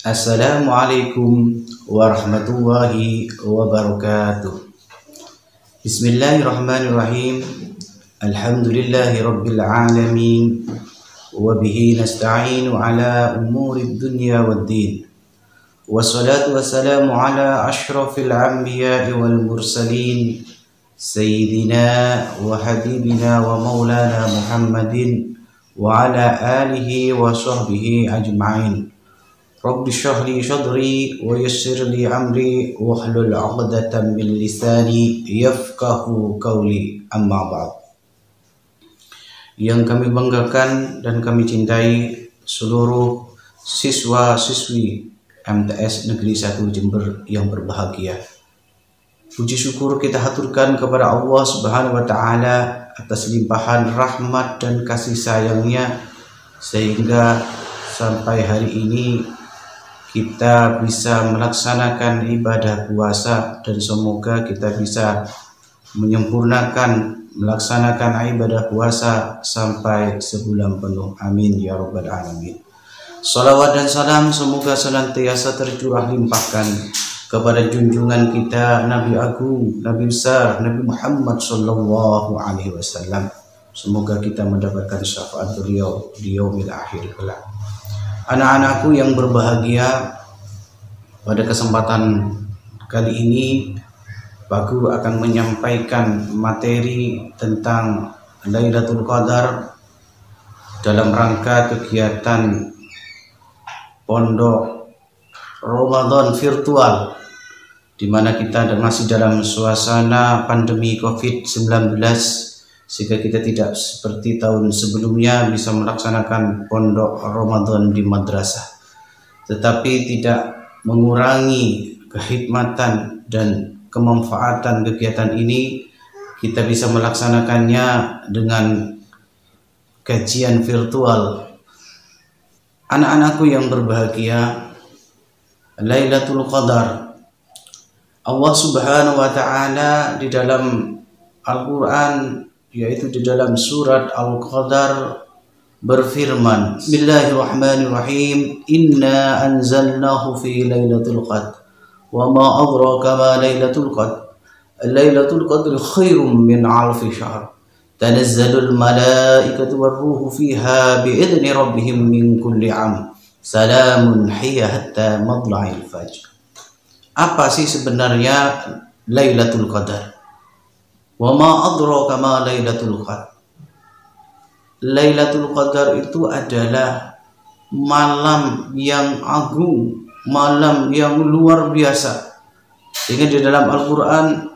Assalamualaikum warahmatullahi wabarakatuh. Bismillahirrahmanirrahim. Alhamdulillahi rabbil alamin. Wabihi nasta'inu ala umuri dunya waddin. Wassalatu wassalamu ala ashrafil anbiya'i wal mursalin, Sayyidina wa habibina wa maulana Muhammadin wa ala alihi wa sahbihi ajma'in. Rabbi shrah li sadri wa yassir li amri wahlul 'uqdatam min lisani yafqahu qawli, amma ba'd. Yang kami banggakan dan kami cintai seluruh siswa-siswi MTS Negeri 1 Jember yang berbahagia. Puji syukur kita haturkan kepada Allah Subhanahu wa taala atas limpahan rahmat dan kasih sayangnya sehingga sampai hari ini kita bisa melaksanakan ibadah puasa, dan semoga kita bisa menyempurnakan melaksanakan ibadah puasa sampai sebulan penuh. Amin ya rabbal alamin. Salawat dan salam semoga senantiasa tercurah limpahkan kepada junjungan kita Nabi Agung, Nabi besar, Nabi Muhammad sallallahu alaihi wasallam. Semoga kita mendapatkan syafaat beliau di yaumil akhir kelak. Anak-anakku yang berbahagia, pada kesempatan kali ini Pak Guru akan menyampaikan materi tentang Lailatul Qadar dalam rangka kegiatan Pondok Ramadan virtual, di mana kita masih dalam suasana pandemi COVID-19, sehingga kita tidak seperti tahun sebelumnya bisa melaksanakan pondok Ramadan di madrasah, tetapi tidak mengurangi kehikmatan dan kemanfaatan kegiatan ini. Kita bisa melaksanakannya dengan kajian virtual. Anak-anakku yang berbahagia, Lailatul Qadar, Allah Subhanahu wa taala di dalam Al-Qur'an, yaitu di dalam surat Al-Qadar, berfirman, Bismillahirrahmanirrahim, Inna anzalnahu fi Lailatul Qadar wa ma adraka ma Lailatul Qadar. Lailatul Qadr khairum min alfi syahr. Tanazzalul malaikatu warruhu fiha biidzni rabbihim min kulli am. Salamun hiya hatta matla'il fajr. Apa sih sebenarnya Lailatul Qadar? Wa ma adraka ma Lailatul Qadar. Lailatul Qadar itu adalah malam yang agung, malam yang luar biasa. Sehingga di dalam Al-Qur'an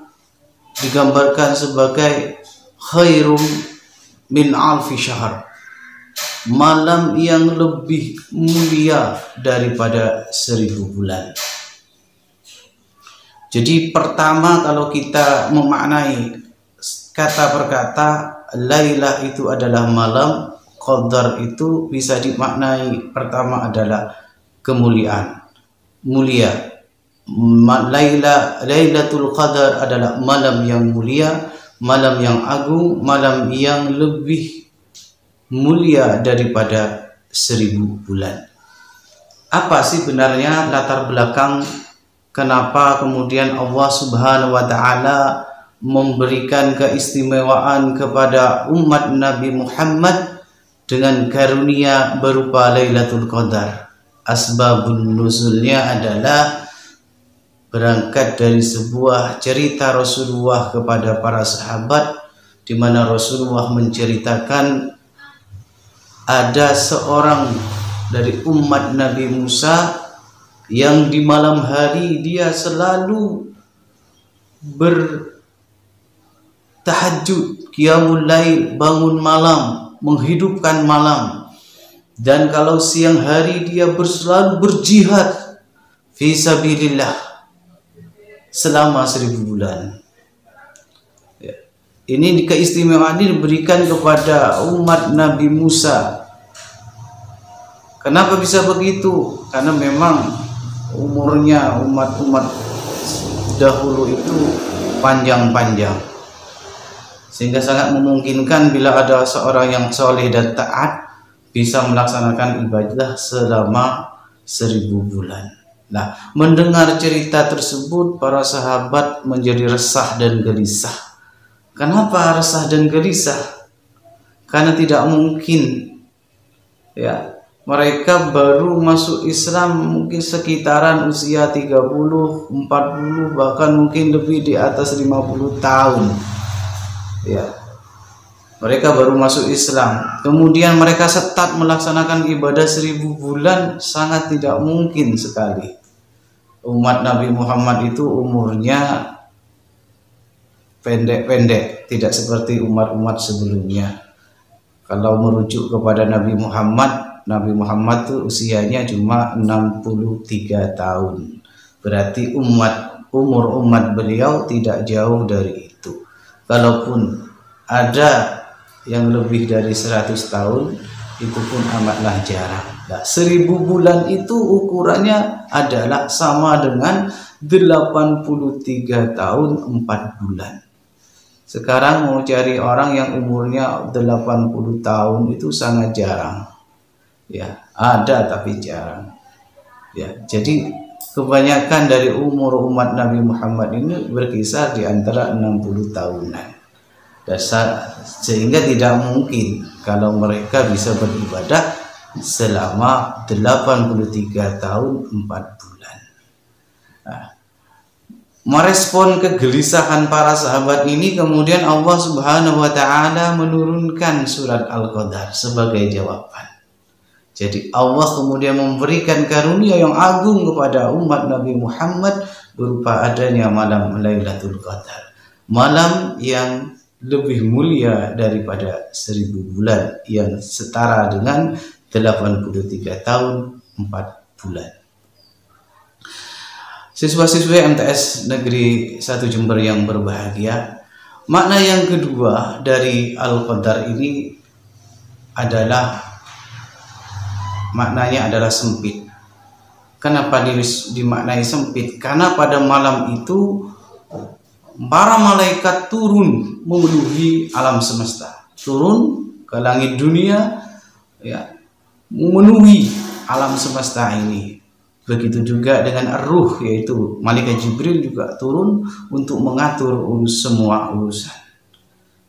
digambarkan sebagai khairum min alfi syahr. Malam yang lebih mulia daripada 1000 bulan. Jadi pertama, kalau kita memaknai kata per kata, Lailah itu adalah malam, Qadar itu bisa dimaknai pertama adalah kemuliaan, mulia. Lailatul Qadar adalah malam yang mulia, malam yang agung, malam yang lebih mulia daripada 1000 bulan. Apa sih benarnya latar belakang kenapa kemudian Allah Subhanahu wa taala memberikan keistimewaan kepada umat Nabi Muhammad dengan karunia berupa Lailatul Qadar? Asbabun nuzulnya adalah berangkat dari sebuah cerita Rasulullah kepada para sahabat, di mana Rasulullah menceritakan ada seorang dari umat Nabi Musa yang di malam hari dia selalu tahajud, qiyamul lail, bangun malam, menghidupkan malam. Dan kalau siang hari dia selalu berjihad fi sabilillah selama 1000 bulan. Ini keistimewaan ini diberikan kepada umat Nabi Musa. Kenapa bisa begitu? Karena memang umurnya umat-umat dahulu itu panjang-panjang, sehingga sangat memungkinkan bila ada seorang yang soleh dan taat bisa melaksanakan ibadah selama 1000 bulan. Nah, mendengar cerita tersebut, para sahabat menjadi resah dan gelisah. Kenapa resah dan gelisah? Karena tidak mungkin, ya, mereka baru masuk Islam mungkin sekitaran usia 30, 40, bahkan mungkin lebih di atas 50 tahun. Ya. Mereka baru masuk Islam. Kemudian mereka setat melaksanakan ibadah 1000 bulan, sangat tidak mungkin sekali. Umat Nabi Muhammad itu umurnya pendek-pendek, tidak seperti umat-umat sebelumnya. Kalau merujuk kepada Nabi Muhammad itu usianya cuma 63 tahun. Berarti umur umat beliau tidak jauh dari itu. Kalaupun ada yang lebih dari 100 tahun, itu pun amatlah jarang. Nah, 1000 bulan itu ukurannya adalah sama dengan 83 tahun 4 bulan. Sekarang mau cari orang yang umurnya 80 tahun itu sangat jarang. Ya, ada tapi jarang. Ya, jadi kebanyakan dari umur umat Nabi Muhammad ini berkisar di antara 60 tahunan. Sehingga tidak mungkin kalau mereka bisa beribadah selama 83 tahun 4 bulan. Nah, merespon kegelisahan para sahabat ini, kemudian Allah Subhanahu wa Ta'ala menurunkan surat Al-Qadar sebagai jawaban. Jadi Allah kemudian memberikan karunia yang agung kepada umat Nabi Muhammad berupa adanya malam Lailatul Qadar, malam yang lebih mulia daripada 1000 bulan, yang setara dengan 83 tahun 4 bulan. Siswa-siswi MTS Negeri 1 Jember yang berbahagia, makna yang kedua dari Al-Qadar ini adalah maknanya adalah sempit. Kenapa dimaknai sempit? Karena pada malam itu para malaikat turun memenuhi alam semesta, turun ke langit dunia, ya, memenuhi alam semesta ini. Begitu juga dengan Ar-Ruh, yaitu malaikat Jibril juga turun untuk mengatur semua urusan.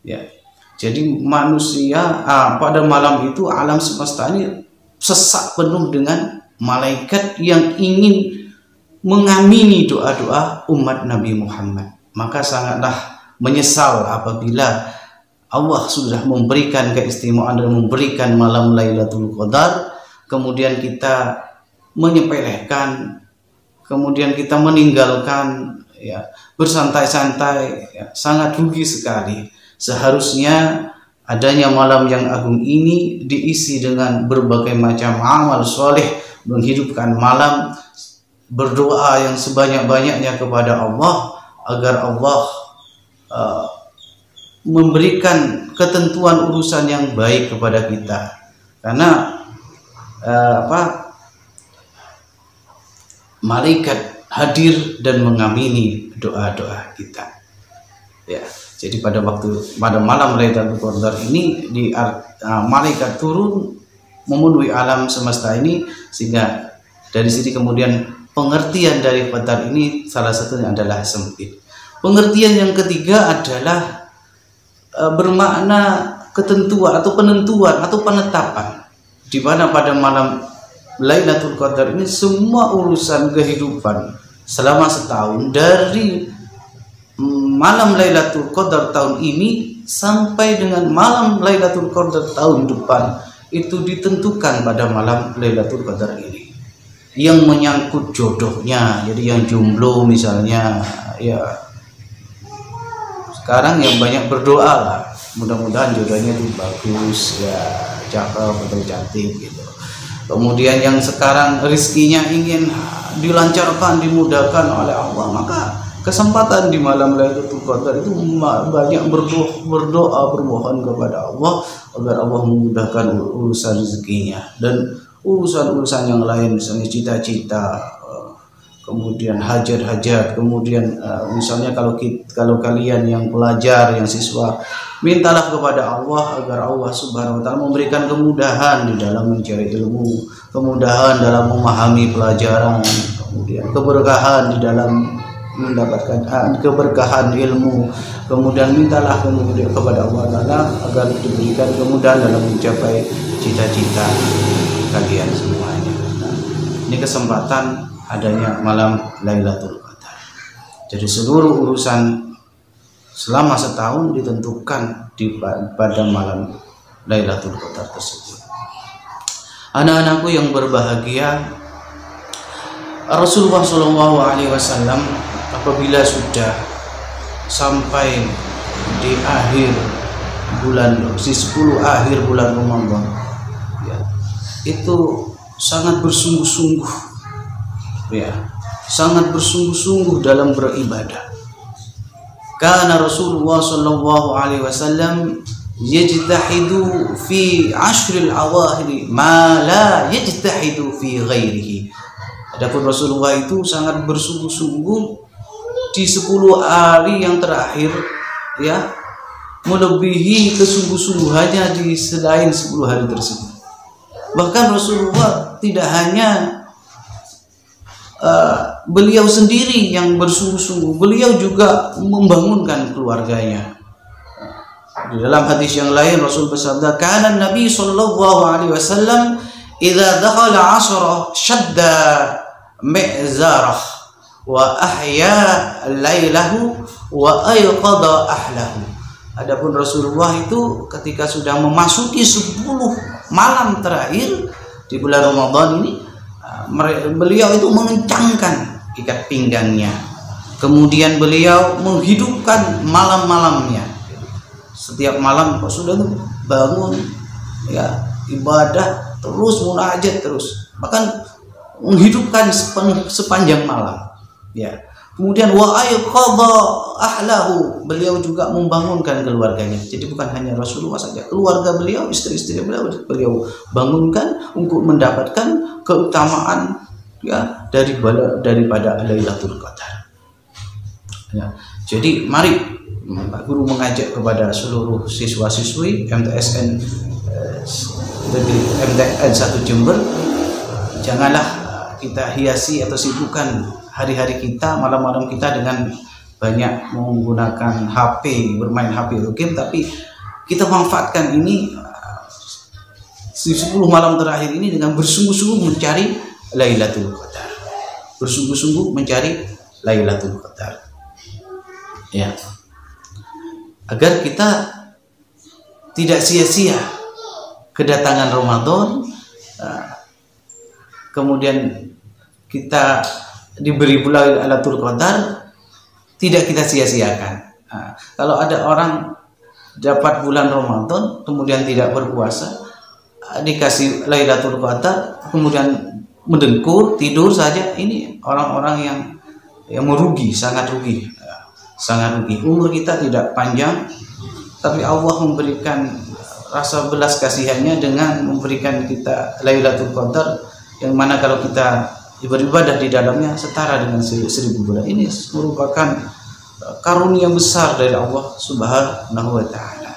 Ya, jadi manusia pada malam itu alam semesta ini sesak penuh dengan malaikat yang ingin mengamini doa-doa umat Nabi Muhammad. Maka sangatlah menyesal apabila Allah sudah memberikan keistimewaan dan memberikan malam Lailatul Qadar, kemudian kita menyepelekan, kemudian kita meninggalkan, ya, bersantai-santai, ya, sangat rugi sekali. Seharusnya adanya malam yang agung ini diisi dengan berbagai macam amal soleh, menghidupkan malam, berdoa yang sebanyak-banyaknya kepada Allah agar Allah memberikan ketentuan urusan yang baik kepada kita. Karena malaikat hadir dan mengamini doa-doa kita. Ya, jadi pada malam Lailatul Qadar ini malaikat turun memenuhi alam semesta ini, sehingga dari sini kemudian pengertian dari Qadar ini salah satunya adalah sempit. Pengertian yang ketiga adalah bermakna ketentuan atau penentuan atau penetapan, di mana pada malam Lailatul Qadar ini semua urusan kehidupan selama setahun, dari malam Lailatul Qadar tahun ini sampai dengan malam Lailatul Qadar tahun depan, itu ditentukan pada malam Lailatul Qadar ini. Yang menyangkut jodohnya, jadi yang jomblo misalnya, ya sekarang yang banyak berdoa lah, mudah-mudahan jodohnya itu bagus, ya, cakep atau cantik gitu. Kemudian yang sekarang rezekinya ingin dilancarkan, dimudahkan oleh Allah, maka kesempatan di malam Lailatul Qadar itu banyak berdoa bermohon kepada Allah agar Allah memudahkan urusan rezekinya dan urusan-urusan yang lain, misalnya cita-cita, kemudian hajat-hajat, kemudian misalnya kalau kalian yang pelajar, yang siswa, mintalah kepada Allah agar Allah Subhanahu wa taala memberikan kemudahan di dalam mencari ilmu, kemudahan dalam memahami pelajaran, kemudian keberkahan di dalam mendapatkan keberkahan ilmu, kemudian mintalah kemudian kepada Allah Ta'ala agar diberikan kemudahan dalam mencapai cita-cita kalian semuanya. Nah, ini kesempatan adanya malam Lailatul Qadar. Jadi seluruh urusan selama setahun ditentukan pada malam Lailatul Qadar tersebut. Anak-anakku yang berbahagia, Rasulullah SAW apabila sudah sampai di akhir bulan, di 10 akhir bulan Ramadan, ya, itu sangat bersungguh-sungguh, ya, sangat bersungguh-sungguh dalam beribadah. Karena Rasulullah SAW yajtahidu fi ashril awakhir ma la yajtahidu fi ghairihi. Adapun Rasulullah itu sangat bersungguh-sungguh di 10 hari yang terakhir, ya, melebihi kesungguh-sungguhannya di selain 10 hari tersebut. Bahkan Rasulullah tidak hanya beliau sendiri yang bersungguh-sungguh, beliau juga membangunkan keluarganya. Di dalam hadis yang lain Rasul bersabda, "Kana Nabi sallallahu alaihi wasallam idza dakhala 'ashra shadda mi'zarah wa ahya lailahu wa ayqadha ahlahu." Adapun Rasulullah itu ketika sudah memasuki 10 malam terakhir di bulan Ramadan ini, beliau itu mengencangkan ikat pinggangnya, kemudian beliau menghidupkan malam-malamnya. Setiap malam sudah bangun, ya, ibadah terus, munajat terus, bahkan menghidupkan sepanjang malam, ya. Kemudian wa ayqadha ahlahu, beliau juga membangunkan keluarganya. Jadi bukan hanya Rasulullah saja, keluarga beliau, istri-istri beliau bangunkan untuk mendapatkan keutamaan, ya, daripada Lailatul Qadar. Ya. Jadi mari Pak Guru mengajak kepada seluruh siswa-siswi MTSN 1 Jember, janganlah kita hiasi atau sibukkan hari-hari kita, malam-malam kita dengan banyak menggunakan HP, bermain HP atau game, tapi kita manfaatkan ini 10 malam terakhir ini dengan bersungguh-sungguh mencari Lailatul Qadar. Bersungguh-sungguh mencari Lailatul Qadar. Ya. Agar kita tidak sia-sia kedatangan Ramadan, kemudian kita diberi bulan Lailatul Qadar, tidak kita sia-siakan. Kalau ada orang dapat bulan Ramadan kemudian tidak berpuasa, dikasih Lailatul Qadar kemudian mendengkur, tidur saja, ini orang-orang yang merugi, sangat rugi, sangat rugi. Umur kita tidak panjang, tapi Allah memberikan rasa belas kasihannya dengan memberikan kita Lailatul Qadar, yang mana kalau kita beribadah di dalamnya setara dengan 1000 bulan. Ini merupakan karunia besar dari Allah Subhanahu wa taala.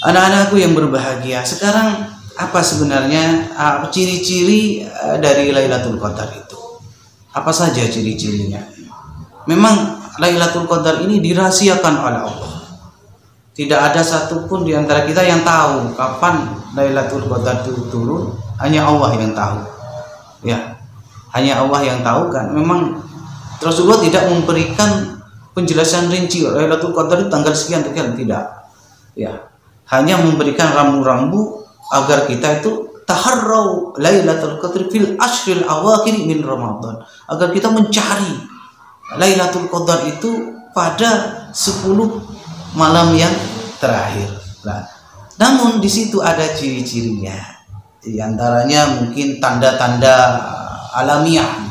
Anak-anakku yang berbahagia, sekarang apa sebenarnya ciri-ciri dari Lailatul Qadar itu? Apa saja ciri-cirinya? Memang Lailatul Qadar ini dirahasiakan oleh Allah. Tidak ada satupun di antara kita yang tahu kapan Lailatul Qadar itu turun, hanya Allah yang tahu. Ya. Hanya Allah yang tahu, kan. Memang Rasulullah tidak memberikan penjelasan rinci Lailatul Qadar itu tanggal sekian, tidak. Ya. Hanya memberikan rambu-rambu agar kita itu taharrau Lailatul Qadar fil ashril awakhir min Ramadan, agar kita mencari Lailatul Qadar itu pada 10 malam yang terakhir. Nah, namun di situ ada ciri-cirinya. Di antaranya mungkin tanda-tanda alamiah,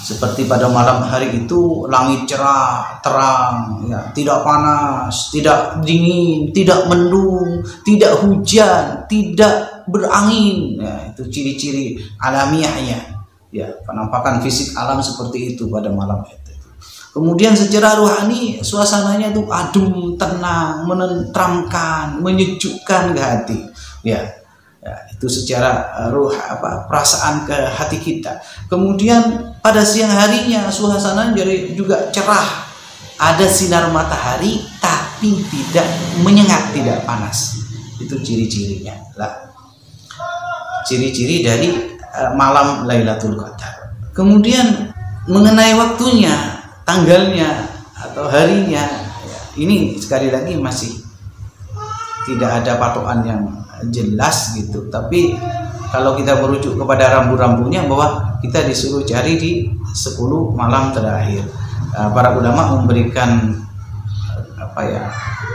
seperti pada malam hari itu langit cerah, terang, ya, tidak panas, tidak dingin, tidak mendung, tidak hujan, tidak berangin. Ya, itu ciri-ciri alamiahnya. Ya, penampakan fisik alam seperti itu pada malam itu. Kemudian secara rohani suasananya itu adem, tenang, menenteramkan, menyejukkan ke hati. Ya, itu secara roh perasaan ke hati kita. Kemudian pada siang harinya suasana jadi juga cerah. Ada sinar matahari tapi tidak menyengat, tidak panas. Itu ciri-cirinya. Lah, ciri-ciri dari malam Lailatul Qadar. Kemudian mengenai waktunya, tanggalnya atau harinya, ya, ini sekali lagi masih tidak ada patokan yang jelas gitu. Tapi kalau kita merujuk kepada rambu-rambunya bahwa kita disuruh cari di 10 malam terakhir. Para ulama memberikan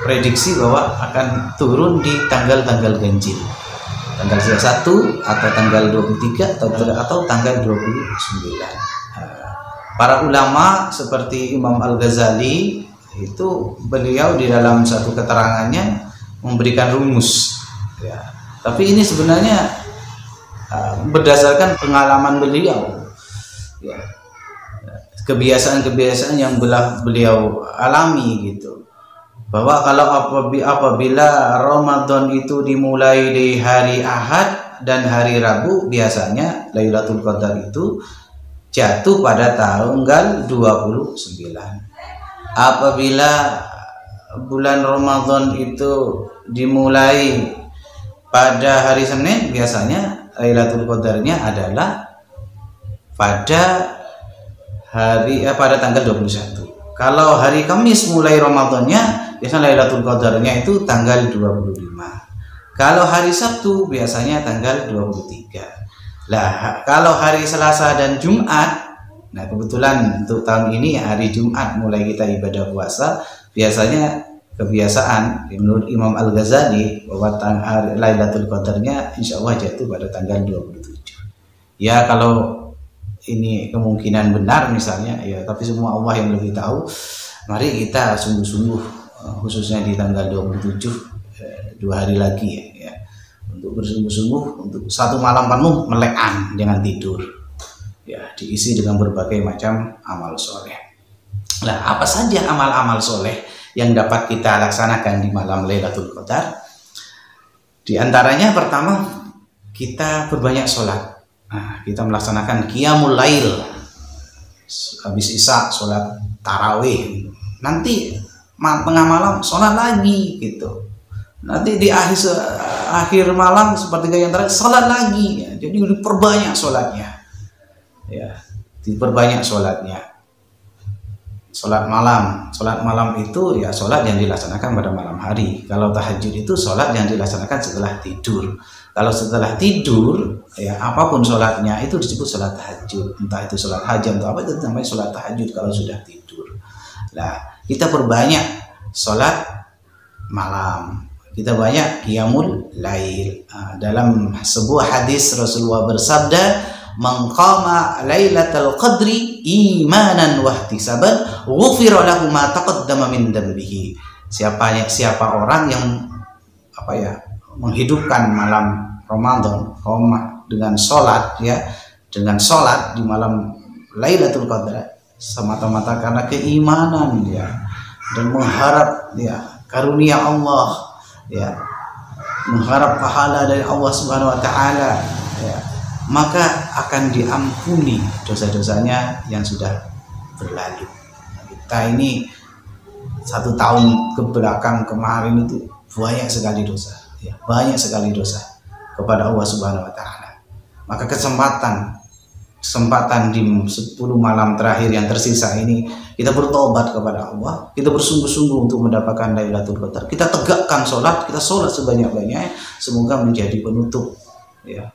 prediksi bahwa akan turun di tanggal-tanggal ganjil. Tanggal 1 atau tanggal 23 atau tanggal 29. Para ulama seperti Imam Al-Ghazali itu beliau di dalam satu keterangannya memberikan rumus. Ya. Tapi ini sebenarnya berdasarkan pengalaman beliau. Ya. Kebiasaan-kebiasaan yang beliau alami gitu. Bahwa kalau apabila Ramadan itu dimulai di hari Ahad dan hari Rabu, biasanya Lailatul Qadar itu jatuh pada tanggal 29. Apabila bulan Ramadan itu dimulai pada hari Senin, biasanya Lailatul Qadarnya adalah pada tanggal 21. Kalau hari Kamis mulai Ramadannya, biasanya Lailatul Qadarnya itu tanggal 25. Kalau hari Sabtu biasanya tanggal 23. Lah, kalau hari Selasa dan Jumat, nah kebetulan untuk tahun ini hari Jumat mulai kita ibadah puasa, biasanya kebiasaan menurut Imam Al-Ghazali bahwa hari Lailatul Qadarnya insya Allah jatuh pada tanggal 27. Ya, kalau ini kemungkinan benar misalnya, ya, tapi semua Allah yang lebih tahu. Mari kita sungguh-sungguh, khususnya di tanggal 27, 2 hari lagi ya, untuk bersungguh-sungguh untuk satu malam penuh melekan, jangan tidur. Ya, diisi dengan berbagai macam amal soleh. Nah, apa saja amal-amal soleh yang dapat kita laksanakan di malam Lailatul Qadar? Di antaranya pertama, kita berbanyak sholat. Nah, kita melaksanakan qiyamul lail. Habis isya sholat tarawih. Nanti tengah malam sholat lagi gitu. Nanti di akhir malam seperti yang terakhir sholat lagi. Ya, jadi diperbanyak sholatnya. Ya, diperbanyak sholatnya. Sholat malam itu ya sholat yang dilaksanakan pada malam hari. Kalau tahajud itu sholat yang dilaksanakan setelah tidur. Kalau setelah tidur, ya apapun sholatnya itu disebut sholat tahajud. Entah itu sholat hajat atau apa, itu namanya sholat tahajud kalau sudah tidur. Nah, kita perbanyak sholat malam. Kita banyak qiyamul lail. Dalam sebuah hadis Rasulullah bersabda, "Man qama lailatal qadri imanan wa ihtisaban, ghufira lahu ma taqaddama min dambihi." Siapa orang yang menghidupkan malam Ramadan dengan sholat, ya, dengan sholat di malam Lailatul Qadar semata-mata karena keimanan dia dan mengharap ya karunia Allah, ya, mengharap pahala dari Allah Subhanahu wa taala, ya, maka akan diampuni dosa-dosanya yang sudah berlalu. Kita ini 1 tahun ke belakang kemarin itu banyak sekali dosa, ya, banyak sekali dosa kepada Allah Subhanahu wa taala. Maka kesempatan di 10 malam terakhir yang tersisa ini kita bertobat kepada Allah, kita bersungguh-sungguh untuk mendapatkan Lailatul Qadar. Kita tegakkan sholat, kita sholat sebanyak-banyaknya, semoga menjadi penutup, ya,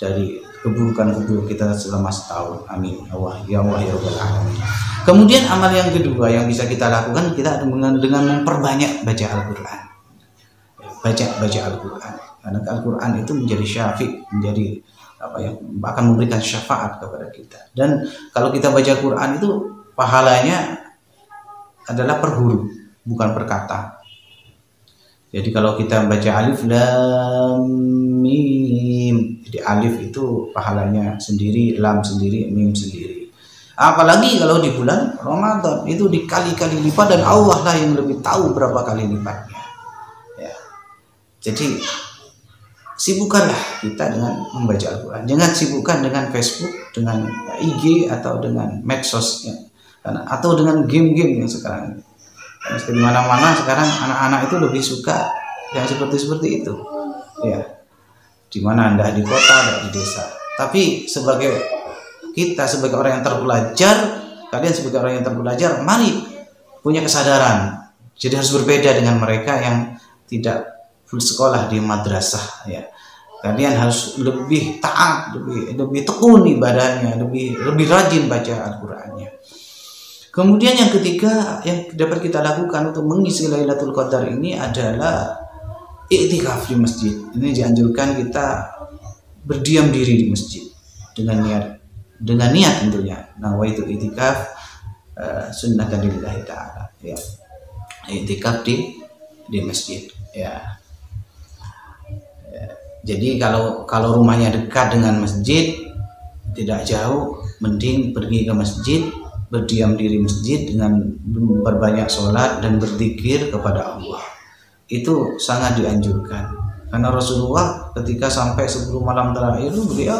dari keburukan-keburukan kita selama setahun. Amin. Ya Allah ya Rabbal Alamin. Kemudian amal yang kedua yang bisa kita lakukan, kita dengan memperbanyak baca Al-Quran. Baca Al-Quran. Karena Al-Quran itu menjadi syafi', menjadi akan memberikan syafaat kepada kita. Dan kalau kita baca Al-Quran itu pahalanya adalah per huruf, bukan per kata. Jadi kalau kita baca alif lam mim, jadi alif itu pahalanya sendiri, lam sendiri, mim sendiri. Apalagi kalau di bulan Ramadan itu dikali-kali lipat, dan Allah lah yang lebih tahu berapa kali lipatnya. Ya. Jadi sibukkanlah kita dengan membaca Al-Quran. Jangan sibukkan dengan Facebook, dengan IG, atau dengan medsosnya, atau dengan game-game yang sekarang. Karena di mana-mana sekarang anak-anak itu lebih suka yang seperti itu. Ya, di mana Anda di kota, Anda di desa. Tapi kita sebagai orang yang terpelajar, kalian sebagai orang yang terpelajar, mari punya kesadaran. Jadi harus berbeda dengan mereka yang tidak full sekolah di madrasah. Ya, kalian harus lebih taat, lebih tekun ibadahnya, lebih rajin baca Al-Qur'annya. Kemudian yang ketiga yang dapat kita lakukan untuk mengisi Lailatul Qadar ini adalah iktikaf di masjid. Ini dianjurkan kita berdiam diri di masjid dengan niat tentunya. Nawaitu iktikaf sunnatan lillahi ta'ala. Ya. Iktikaf di masjid. Ya. Jadi kalau rumahnya dekat dengan masjid, tidak jauh, mending pergi ke masjid, berdiam diri masjid dengan berbanyak sholat dan berzikir kepada Allah. Itu sangat dianjurkan. Karena Rasulullah ketika sampai sebelum malam terakhir beliau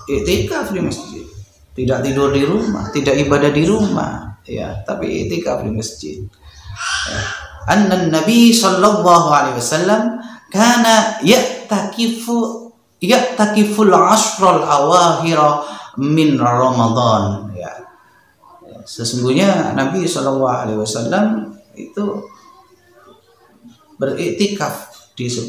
iktikaf di masjid, tidak tidur di rumah, tidak ibadah di rumah, ya, tapi iktikaf di masjid. Ya. Anna Nabi sallallahu alaihi wasallam kana ya'takiful ashral awakhira min Ramadan. Ya. Sesungguhnya Nabi Shallallahu Alaihi Wasallam itu beriktikaf di 10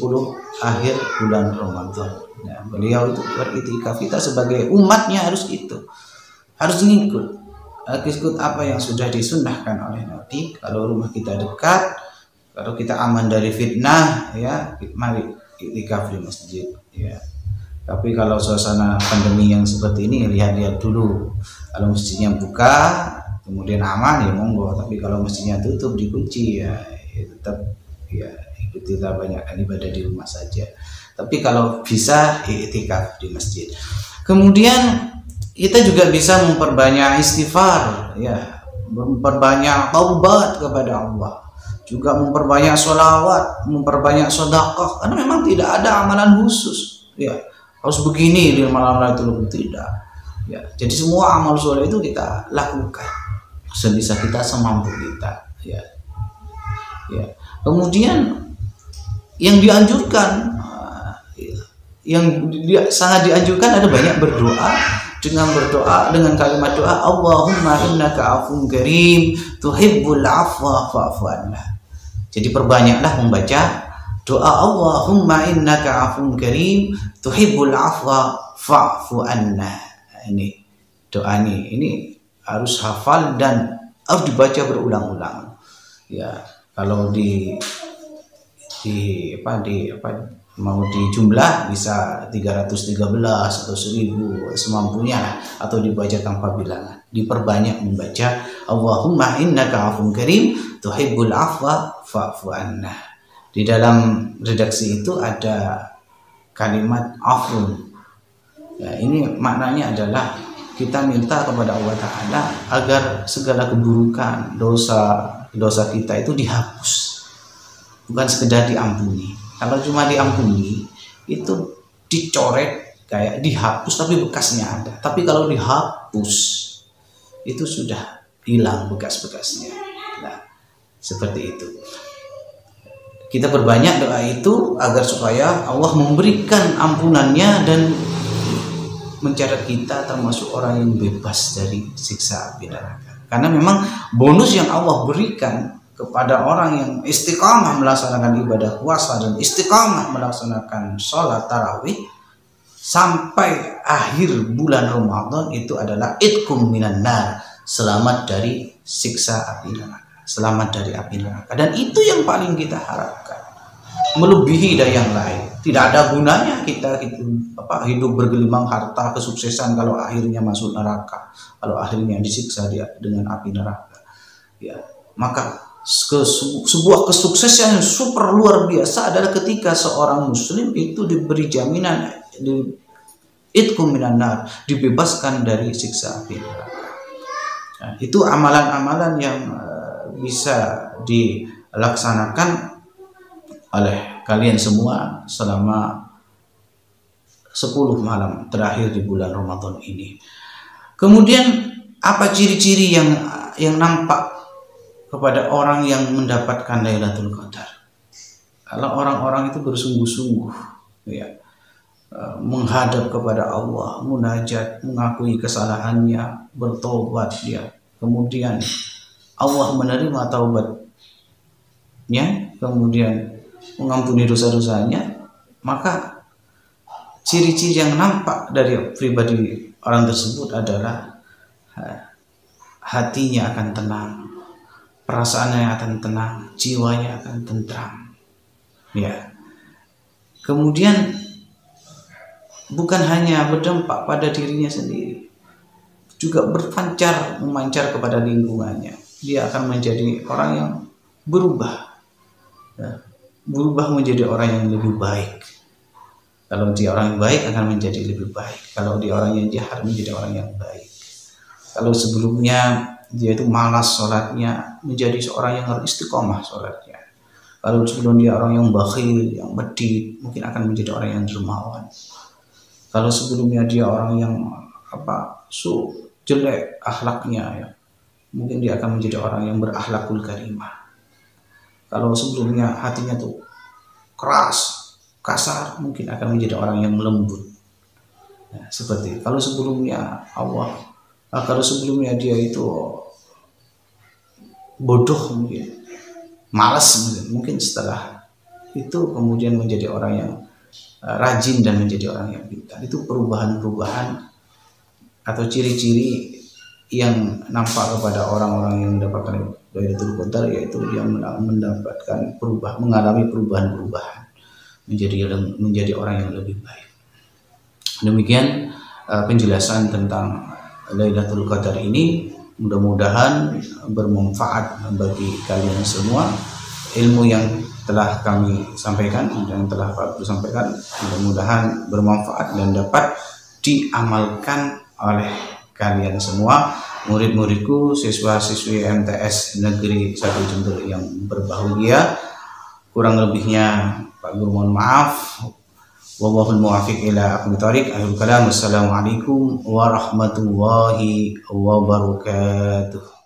akhir bulan Ramadan. Ya, beliau itu beriktikaf. Kita sebagai umatnya harus ngikut apa yang sudah disunnahkan oleh Nabi. Kalau rumah kita dekat, kalau kita aman dari fitnah, ya mari iktikaf di masjid. Ya. Tapi kalau suasana pandemi yang seperti ini, lihat-lihat dulu. Kalau masjidnya buka, kemudian aman, ya monggo. Tapi kalau masjidnya tutup, dikunci, ya tetap ya kita banyak ibadah di rumah saja. Tapi kalau bisa iktikaf di masjid. Kemudian kita juga bisa memperbanyak istighfar, ya, memperbanyak taubat kepada Allah, juga memperbanyak sholawat, memperbanyak sedekah. Karena memang tidak ada amalan khusus, ya. Harus begini di malam Lailatul Qadar, tidak. Ya, jadi semua amal soleh itu kita lakukan sebisa kita, semampu kita. Ya. Ya. Kemudian yang dianjurkan, sangat dianjurkan ada banyak berdoa dengan kalimat doa Allahumma innaka afun karim tuhibbul afwa fa'fu anna. Jadi perbanyaklah membaca doa Allahumma innaka afun karim tuhibbul afwa fa'fu anna. Ini doa ini harus hafal dan harus dibaca berulang-ulang. Ya, kalau mau dijumlah bisa 313 atau 1000 semampunya, atau dibaca tanpa bilangan. Diperbanyak membaca Allahumma innaka afun karim tuhibbul afwa fa'fu anna. Di dalam redaksi itu ada kalimat afun. Ya, ini maknanya adalah kita minta kepada Allah Ta'ala agar segala keburukan, dosa kita itu dihapus, bukan sekedar diampuni. Kalau cuma diampuni itu dicoret, kayak dihapus tapi bekasnya ada. Tapi kalau dihapus itu sudah hilang bekas-bekasnya. Nah, seperti itu. Kita perbanyak doa itu agar supaya Allah memberikan ampunannya dan mencatat kita termasuk orang yang bebas dari siksa api neraka. Karena memang bonus yang Allah berikan kepada orang yang istiqamah melaksanakan ibadah puasa dan istiqamah melaksanakan sholat tarawih sampai akhir bulan Ramadan itu adalah itkum minan nar, selamat dari siksa api neraka, selamat dari api neraka. Dan itu yang paling kita harapkan, melebihi dari yang lain. Tidak ada gunanya kita hidup bergelimang harta kesuksesan kalau akhirnya masuk neraka, kalau akhirnya disiksa dia dengan api neraka. Ya, maka Sebuah kesuksesan yang super luar biasa adalah ketika seorang muslim itu diberi jaminan itqum minan nar, dibebaskan dari siksa api neraka. Nah, itu amalan-amalan yang bisa dilaksanakan oleh kalian semua selama 10 malam terakhir di bulan Ramadan ini. Kemudian apa ciri-ciri yang nampak kepada orang yang mendapatkan Lailatul Qadar? Kalau orang-orang itu bersungguh-sungguh ya, menghadap kepada Allah, munajat, mengakui kesalahannya, bertobat dia. Kemudian Allah menerima taubatnya, kemudian mengampuni dosa-dosanya, maka ciri-ciri yang nampak dari pribadi orang tersebut adalah hatinya akan tenang, perasaannya akan tenang, jiwanya akan tentram. Ya. Kemudian bukan hanya berdampak pada dirinya sendiri, juga memancar kepada lingkungannya. Dia akan menjadi orang yang berubah, ya, berubah menjadi orang yang lebih baik. Kalau dia orang yang baik akan menjadi lebih baik. Kalau dia orang yang jahat menjadi orang yang baik. Kalau sebelumnya dia itu malas sholatnya, menjadi seorang yang harus istiqomah sholatnya. Kalau sebelum dia orang yang bakhil, yang medit, mungkin akan menjadi orang yang dermawan. Kalau sebelumnya dia orang yang jelek akhlaknya, ya, mungkin dia akan menjadi orang yang berakhlakul karimah. Kalau sebelumnya hatinya tuh keras, kasar, mungkin akan menjadi orang yang lembut. Nah, seperti kalau sebelumnya kalau sebelumnya dia itu bodoh, mungkin malas, mungkin setelah itu kemudian menjadi orang yang rajin dan menjadi orang yang pintar. Itu perubahan-perubahan atau ciri-ciri yang nampak kepada orang-orang yang mendapatkan Lailatul Qadar, yaitu dia mengalami perubahan-perubahan menjadi orang yang lebih baik. Demikian penjelasan tentang Lailatul Qadar ini. Mudah-mudahan bermanfaat bagi kalian semua. Ilmu yang telah kami sampaikan dan telah Pak Guru sampaikan mudah-mudahan bermanfaat dan dapat diamalkan oleh kalian semua, murid-muridku, siswa-siswi MTS Negeri 1 Jember yang berbahagia. Kurang lebihnya Pak Guru mohon maaf. Wallahul muwaffiq ila aqwamit thoriq. Akhirul kalam. Assalamualaikum warahmatullahi wabarakatuh.